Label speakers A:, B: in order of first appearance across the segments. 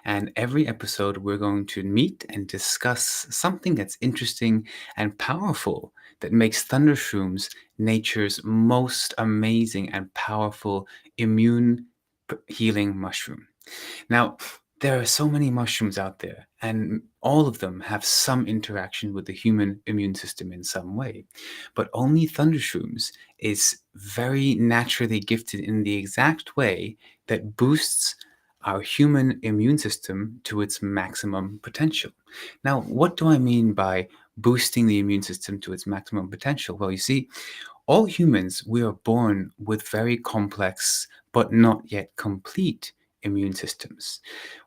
A: and every episode we're going to meet and discuss something that's interesting and powerful that makes Thundershroomz nature's most amazing and powerful immune healing mushroom. Now, there are so many mushrooms out there, and all of them have some interaction with the human immune system in some way. But only Thundershrooms is very naturally gifted in the exact way that boosts our human immune system to its maximum potential. Now, what do I mean by boosting the immune system to its maximum potential? Well, you see, all humans, we are born with very complex but not yet complete immune systems.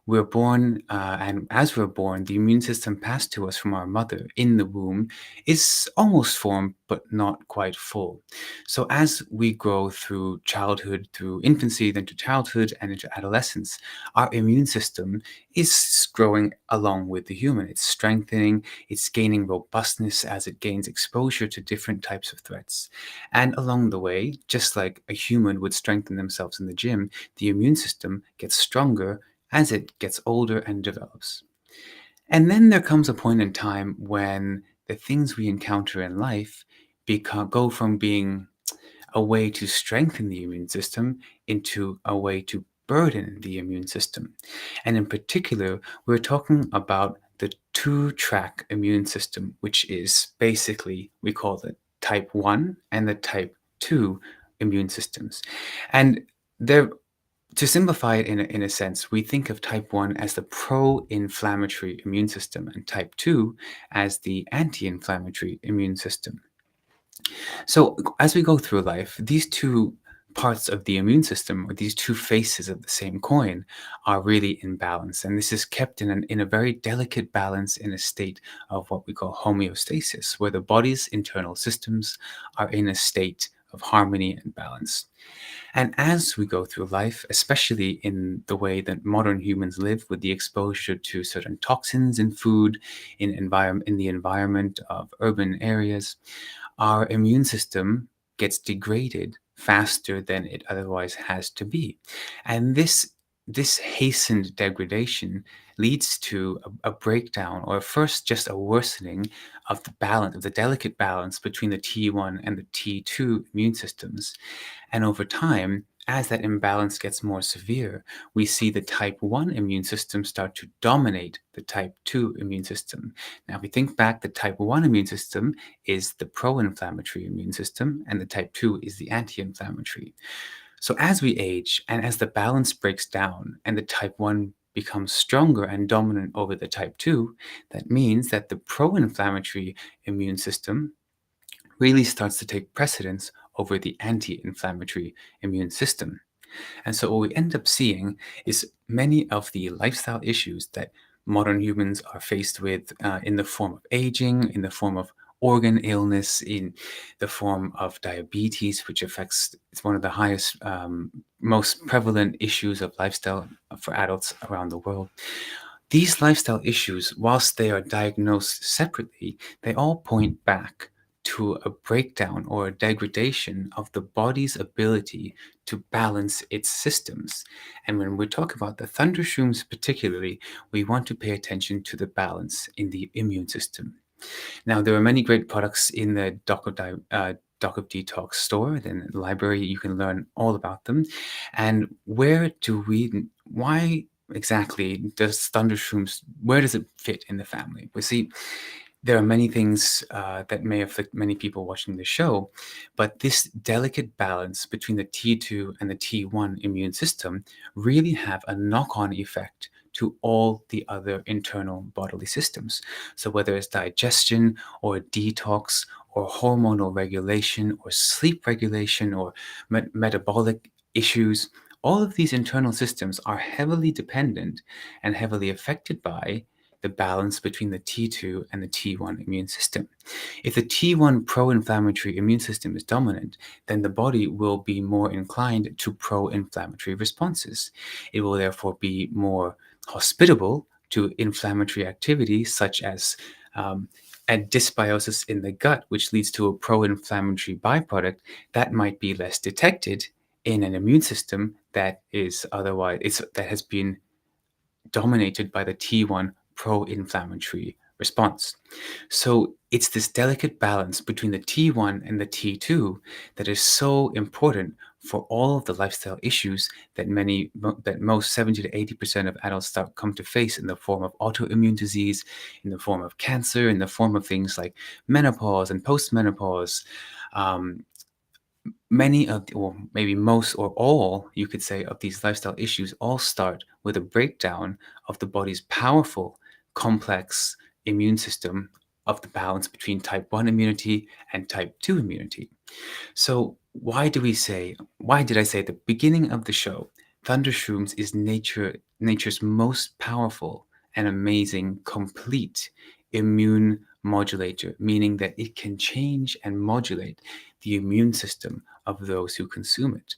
A: We're born, and as we're born, the immune system passed to us from our mother in the womb is almost formed but not quite full. So, as we grow through childhood, through infancy, then to childhood and into adolescence, our immune system is growing along with the human. It's strengthening, it's gaining robustness as it gains exposure to different types of threats. And along the way, just like a human would strengthen themselves in the gym, the immune system gets stronger as it gets older and develops. And then there comes a point in time when the things we encounter in life go from being a way to strengthen the immune system into a way to burden the immune system. And in particular, we're talking about the two-track immune system, which is basically, we call it type 1 and the type 2 immune systems. And they're to simplify it in a sense, we think of type 1 as the pro inflammatory immune system and type 2 as the anti inflammatory immune system. So, as we go through life, these two parts of the immune system, or these two faces of the same coin, are really in balance. And this is kept in a very delicate balance in a state of what we call homeostasis, where the body's internal systems are in a state of harmony and balance. And as we go through life, especially in the way that modern humans live with the exposure to certain toxins in food, in the environment of urban areas, our immune system gets degraded faster than it otherwise has to be. And this hastened degradation leads to a breakdown, or first just a worsening of the balance, of the delicate balance between the T1 and the T2 immune systems. And over time, as that imbalance gets more severe, we see the type 1 immune system start to dominate the type 2 immune system. Now, if we think back, the type 1 immune system is the pro inflammatory immune system, and the type 2 is the anti inflammatory. So, as we age and as the balance breaks down and the type 1 becomes stronger and dominant over the type 2, that means that the pro inflammatory immune system really starts to take precedence over the anti inflammatory immune system. And so, what we end up seeing is many of the lifestyle issues that modern humans are faced with in the form of aging, in the form of organ illness, in the form of diabetes, which affects, it's one of the highest, most prevalent issues of lifestyle for adults around the world. These lifestyle issues, whilst they are diagnosed separately, they all point back to a breakdown or a degradation of the body's ability to balance its systems. And when we talk about the thundershrooms particularly, we want to pay attention to the balance in the immune system. Now, there are many great products in the Doc of Detox store. In the library, you can learn all about them. And why exactly does Thundershrooms, where does it fit in the family? We see there are many things that may afflict many people watching the show, but this delicate balance between the T2 and the T1 immune system really have a knock-on effect to all the other internal bodily systems. So whether it's digestion or detox or hormonal regulation or sleep regulation or metabolic issues, all of these internal systems are heavily dependent and heavily affected by the balance between the T2 and the T1 immune system. If the T1 pro inflammatory immune system is dominant, then the body will be more inclined to pro inflammatory responses. It will therefore be more hospitable to inflammatory activity, such as a dysbiosis in the gut, which leads to a pro inflammatory byproduct that might be less detected in an immune system that is otherwise that has been dominated by the T1 pro-inflammatory response. So it's this delicate balance between the T1 and the T2 that is so important for all of the lifestyle issues that most 70 to 80% of adults start come to face in the form of autoimmune disease, in the form of cancer, in the form of things like menopause and postmenopause. Um, Many of, or maybe most or all, you could say, of these lifestyle issues all start with a breakdown of the body's powerful, complex immune system, of the balance between type 1 immunity and type 2 immunity. So, why did I say at the beginning of the show, Thundershoomz is nature's most powerful and amazing, complete immune modulator, meaning that it can change and modulate the immune system of those who consume it.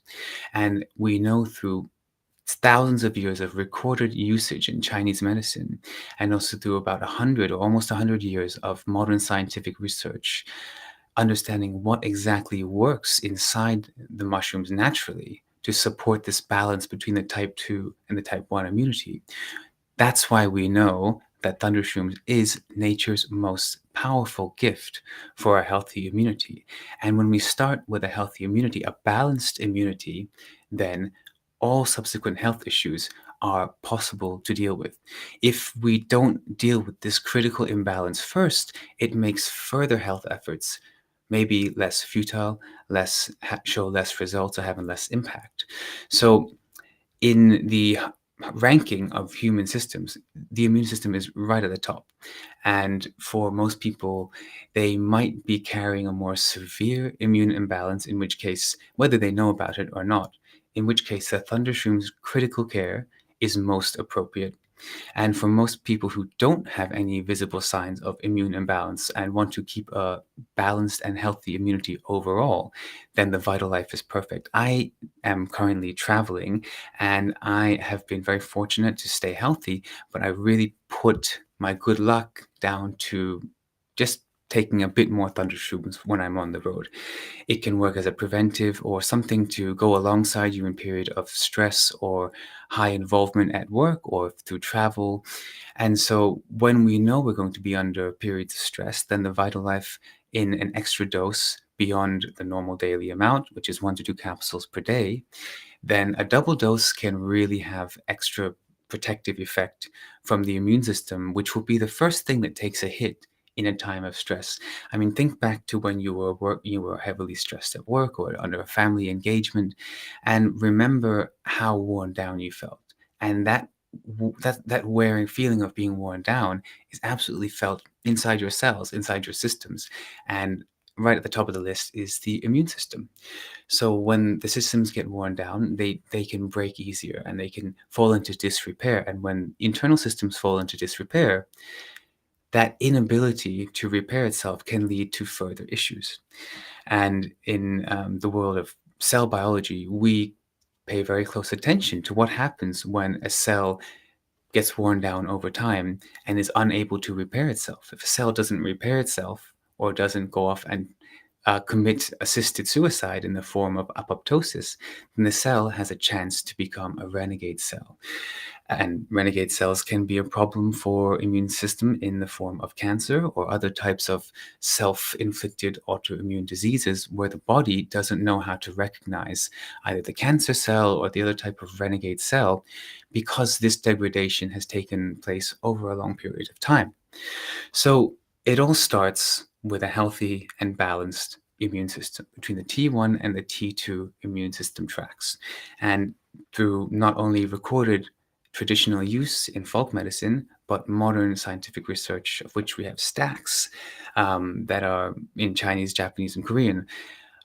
A: And we know through thousands of years of recorded usage in Chinese medicine, and also through about 100 or almost 100 years of modern scientific research, understanding what exactly works inside the mushrooms naturally to support this balance between the type 2 and the type 1 immunity. That's why we know that Thundershoomz is nature's most powerful gift for a healthy immunity. And when we start with a healthy immunity, a balanced immunity, then all subsequent health issues are possible to deal with. If we don't deal with this critical imbalance first, it makes further health efforts maybe less futile, show less results, or having less impact. So in the ranking of human systems, the immune system is right at the top. And for most people, they might be carrying a more severe immune imbalance, in which case, whether they know about it or not, in which case the Thundershroom's critical care is most appropriate. And for most people who don't have any visible signs of immune imbalance and want to keep a balanced and healthy immunity overall, then the Vital Life is perfect. I am currently traveling and I have been very fortunate to stay healthy, but I really put my good luck down to just taking a bit more Thundershoomz when I'm on the road. It can work as a preventive or something to go alongside you in period of stress or high involvement at work or through travel. And so when we know we're going to be under periods of stress, then the Vital Life in an extra dose beyond the normal daily amount, which is 1 to 2 capsules per day, then a double dose can really have extra protective effect from the immune system, which will be the first thing that takes a hit in a time of stress. I mean, think back to when you were heavily stressed at work or under a family engagement, and remember how worn down you felt. And that wearing feeling of being worn down is absolutely felt inside your cells, inside your systems. And right at the top of the list is the immune system. So when the systems get worn down, they can break easier and they can fall into disrepair. And when internal systems fall into disrepair, that inability to repair itself can lead to further issues. And in the world of cell biology, we pay very close attention to what happens when a cell gets worn down over time and is unable to repair itself. If a cell doesn't repair itself or doesn't go off and commit assisted suicide in the form of apoptosis, then the cell has a chance to become a renegade cell. And renegade cells can be a problem for immune system in the form of cancer or other types of self-inflicted autoimmune diseases where the body doesn't know how to recognize either the cancer cell or the other type of renegade cell because this degradation has taken place over a long period of time. So it all starts with a healthy and balanced immune system between the T1 and the T2 immune system tracks. And through not only recorded traditional use in folk medicine, but modern scientific research, of which we have stacks that are in Chinese, Japanese, and Korean,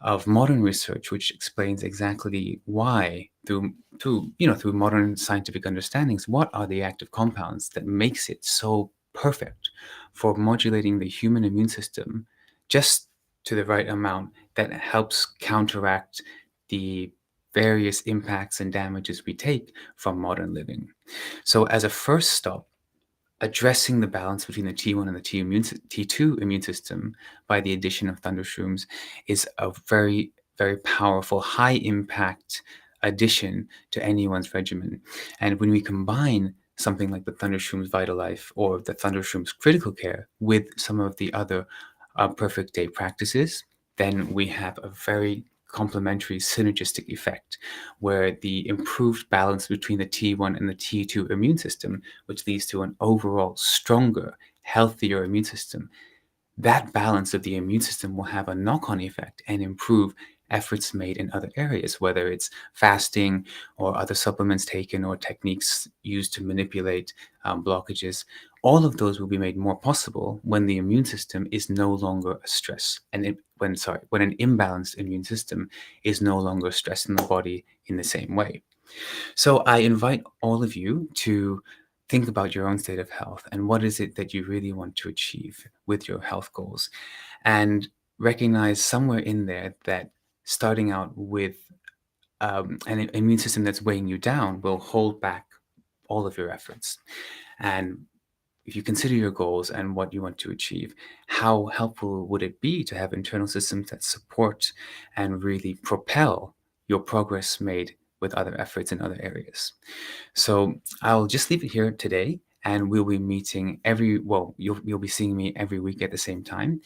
A: of modern research, which explains exactly why, through modern scientific understandings, what are the active compounds that makes it so perfect for modulating the human immune system just to the right amount that helps counteract the various impacts and damages we take from modern living. So, as a first stop, addressing the balance between the T1 and the T2 immune system by the addition of Thundershoomz is a very, very powerful, high impact addition to anyone's regimen. And when we combine something like the Thundershroomz Vital Life or the Thundershroomz Critical Care with some of the other perfect day practices, then we have a very complementary synergistic effect where the improved balance between the T1 and the T2 immune system, which leads to an overall stronger, healthier immune system, that balance of the immune system will have a knock-on effect and improve efforts made in other areas, whether it's fasting or other supplements taken or techniques used to manipulate blockages. All of those will be made more possible when the immune system is no longer a stress, and when an imbalanced immune system is no longer stressing the body in the same way. So I invite all of you to think about your own state of health and what is it that you really want to achieve with your health goals, and recognize somewhere in there that starting out with an immune system that's weighing you down will hold back all of your efforts. And if you consider your goals and what you want to achieve, how helpful would it be to have internal systems that support and really propel your progress made with other efforts in other areas? So I'll just leave it here today, and we'll be meeting you'll be seeing me every week at the same time,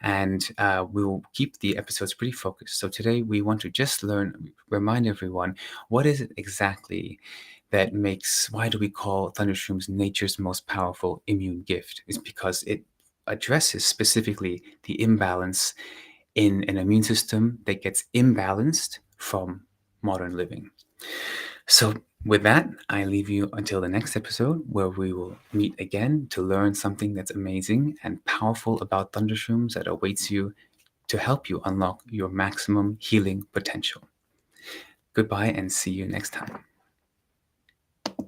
A: and we'll keep the episodes pretty focused. So today we want to just remind everyone, what is it exactly that why do we call Thundershroomz nature's most powerful immune gift? Is because it addresses specifically the imbalance in an immune system that gets imbalanced from modern living. So, with that, I leave you until the next episode where we will meet again to learn something that's amazing and powerful about Thundershrooms that awaits you to help you unlock your maximum healing potential. Goodbye and see you next time.